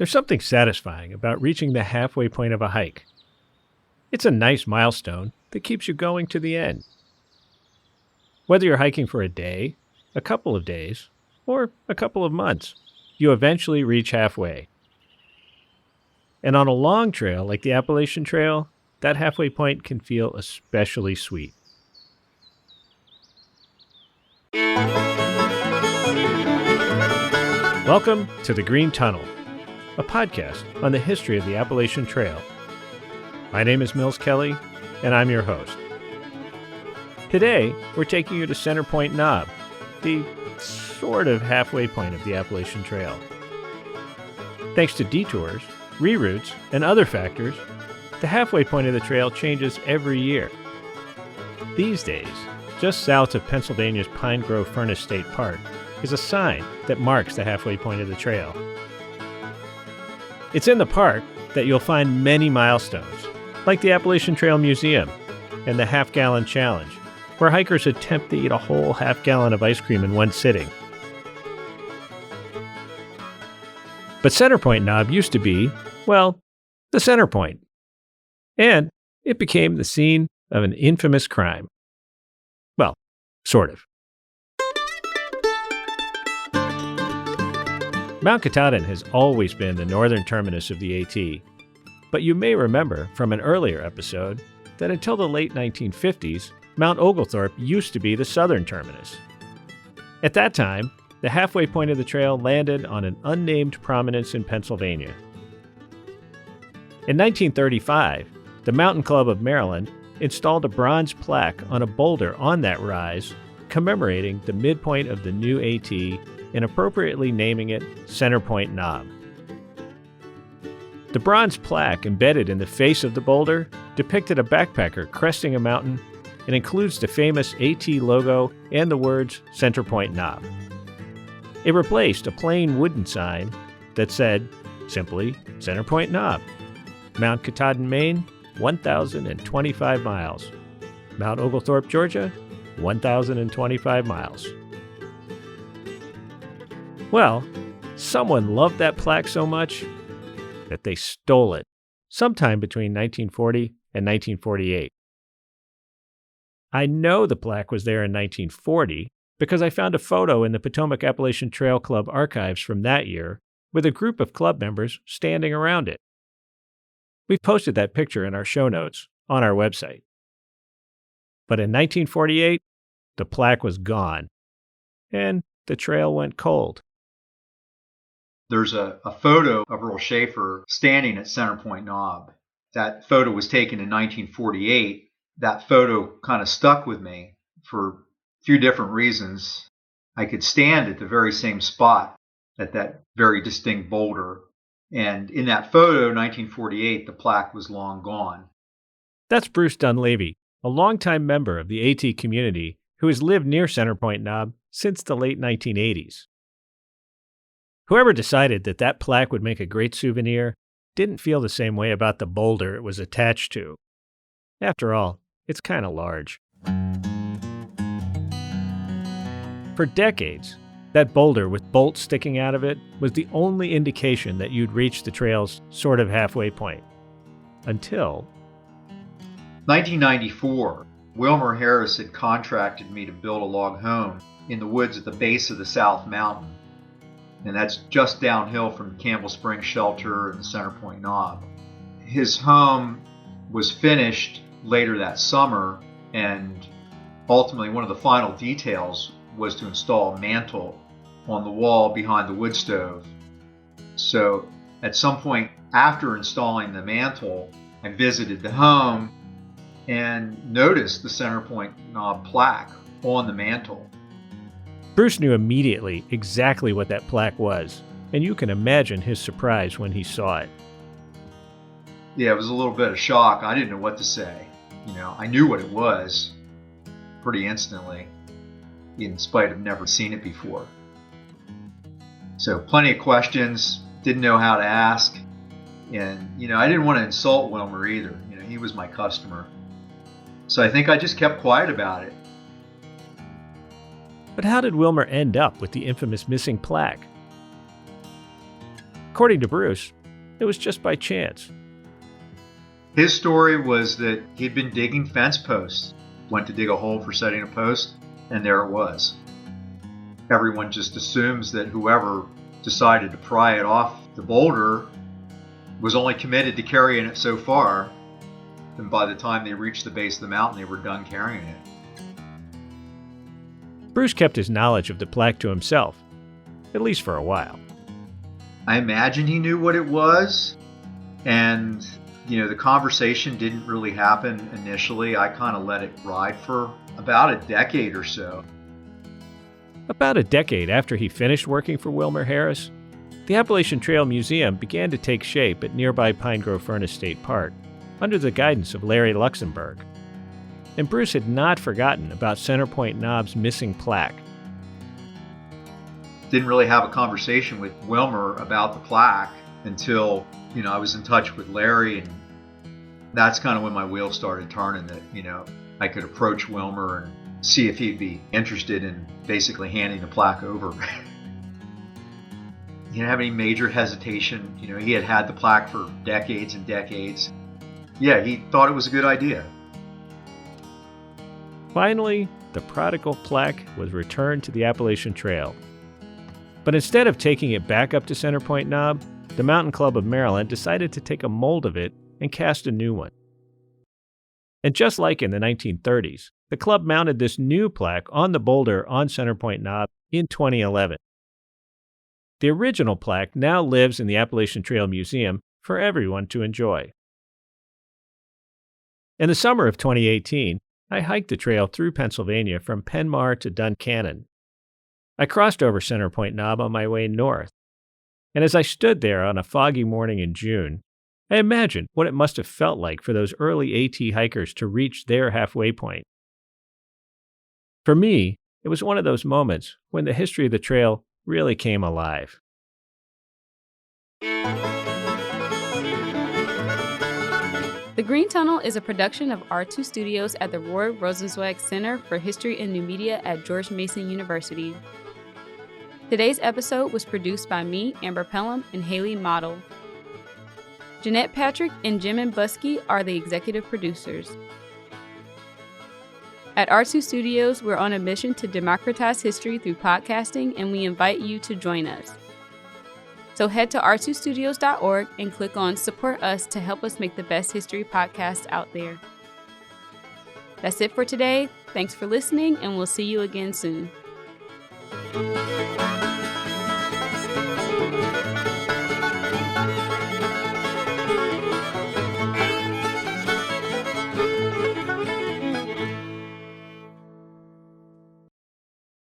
There's something satisfying about reaching the halfway point of a hike. It's a nice milestone that keeps you going to the end. Whether you're hiking for a day, a couple of days, or a couple of months, you eventually reach halfway. And on a long trail like the Appalachian Trail, that halfway point can feel especially sweet. Welcome to The Green Tunnel, a podcast on the history of the Appalachian Trail. My name is Mills Kelly, and I'm your host. Today, we're taking you to Center Point Knob, the sort of halfway point of the Appalachian Trail. Thanks to detours, reroutes, and other factors, the halfway point of the trail changes every year. These days, just south of Pennsylvania's Pine Grove Furnace State Park is a sign that marks the halfway point of the trail. It's in the park that you'll find many milestones, like the Appalachian Trail Museum and the half-gallon challenge, where hikers attempt to eat a whole half-gallon of ice cream in one sitting. But Center Point Knob used to be, well, the center point. And it became the scene of an infamous crime. Well, sort of. Mount Katahdin has always been the northern terminus of the AT, but you may remember from an earlier episode that until the late 1950s, Mount Oglethorpe used to be the southern terminus. At that time, the halfway point of the trail landed on an unnamed prominence in Pennsylvania. In 1935, the Mountain Club of Maryland installed a bronze plaque on a boulder on that rise, commemorating the midpoint of the new AT and appropriately naming it Center Point Knob. The bronze plaque embedded in the face of the boulder depicted a backpacker cresting a mountain and includes the famous AT logo and the words Center Point Knob. It replaced a plain wooden sign that said, simply, Center Point Knob, Mount Katahdin, Maine, 1,025 miles. Mount Oglethorpe, Georgia, 1,025 miles. Well, someone loved that plaque so much that they stole it sometime between 1940 and 1948. I know the plaque was there in 1940 because I found a photo in the Potomac Appalachian Trail Club archives from that year with a group of club members standing around it. We've posted that picture in our show notes on our website. But in 1948, the plaque was gone, and the trail went cold. There's a photo of Earl Schaefer standing at Center Point Knob. That photo was taken in 1948. That photo kind of stuck with me for a few different reasons. I could stand at the very same spot at that very distinct boulder. And in that photo, 1948, the plaque was long gone. That's Bruce Dunleavy, a longtime member of the AT community who has lived near Center Point Knob since the late 1980s. Whoever decided that that plaque would make a great souvenir didn't feel the same way about the boulder it was attached to. After all, it's kind of large. For decades, that boulder with bolts sticking out of it was the only indication that you'd reached the trail's sort of halfway point. Until 1994, Wilmer Harris had contracted me to build a log home in the woods at the base of the South Mountain. And that's just downhill from Campbell Springs Shelter and the Center Point Knob. His home was finished later that summer, and ultimately one of the final details was to install a mantle on the wall behind the wood stove. So at some point after installing the mantle, I visited the home and noticed the Center Point Knob plaque on the mantle. Bruce knew immediately exactly what that plaque was, and you can imagine his surprise when he saw it. Yeah, it was a little bit of shock. I didn't know what to say. I knew what it was pretty instantly, in spite of never seen it before. So plenty of questions, didn't know how to ask. And, I didn't want to insult Wilmer either. He was my customer. So I think I just kept quiet about it. But how did Wilmer end up with the infamous missing plaque? According to Bruce, it was just by chance. His story was that he'd been digging fence posts, went to dig a hole for setting a post, and there it was. Everyone just assumes that whoever decided to pry it off the boulder was only committed to carrying it so far, and by the time they reached the base of the mountain, they were done carrying it. Bruce kept his knowledge of the plaque to himself, at least for a while. I imagine he knew what it was, and the conversation didn't really happen initially. I kind of let it ride for about a decade or so. About a decade after he finished working for Wilmer Harris, the Appalachian Trail Museum began to take shape at nearby Pine Grove Furnace State Park, under the guidance of Larry Luxemburg. And Bruce had not forgotten about Centerpoint Knob's missing plaque. Didn't really have a conversation with Wilmer about the plaque until, I was in touch with Larry, and that's kind of when my wheels started turning that, I could approach Wilmer and see if he'd be interested in basically handing the plaque over. He didn't have any major hesitation. He had had the plaque for decades and decades. Yeah, he thought it was a good idea. Finally, the prodigal plaque was returned to the Appalachian Trail. But instead of taking it back up to Centerpoint Knob, the Mountain Club of Maryland decided to take a mold of it and cast a new one. And just like in the 1930s, the club mounted this new plaque on the boulder on Centerpoint Knob in 2011. The original plaque now lives in the Appalachian Trail Museum for everyone to enjoy. In the summer of 2018, I hiked the trail through Pennsylvania from Penmar to Duncannon. I crossed over Centerpoint Knob on my way north, and as I stood there on a foggy morning in June, I imagined what it must have felt like for those early AT hikers to reach their halfway point. For me, it was one of those moments when the history of the trail really came alive. The Green Tunnel is a production of R2 Studios at the Roy Rosenzweig Center for History and New Media at George Mason University. Today's episode was produced by me, Amber Pelham, and Haley Model. Jeanette Patrick and Jim and Buskey are the executive producers. At R2 Studios, we're on a mission to democratize history through podcasting, and we invite you to join us. So head to r2studios.org and click on Support Us to help us make the best history podcast out there. That's it for today. Thanks for listening, and we'll see you again soon.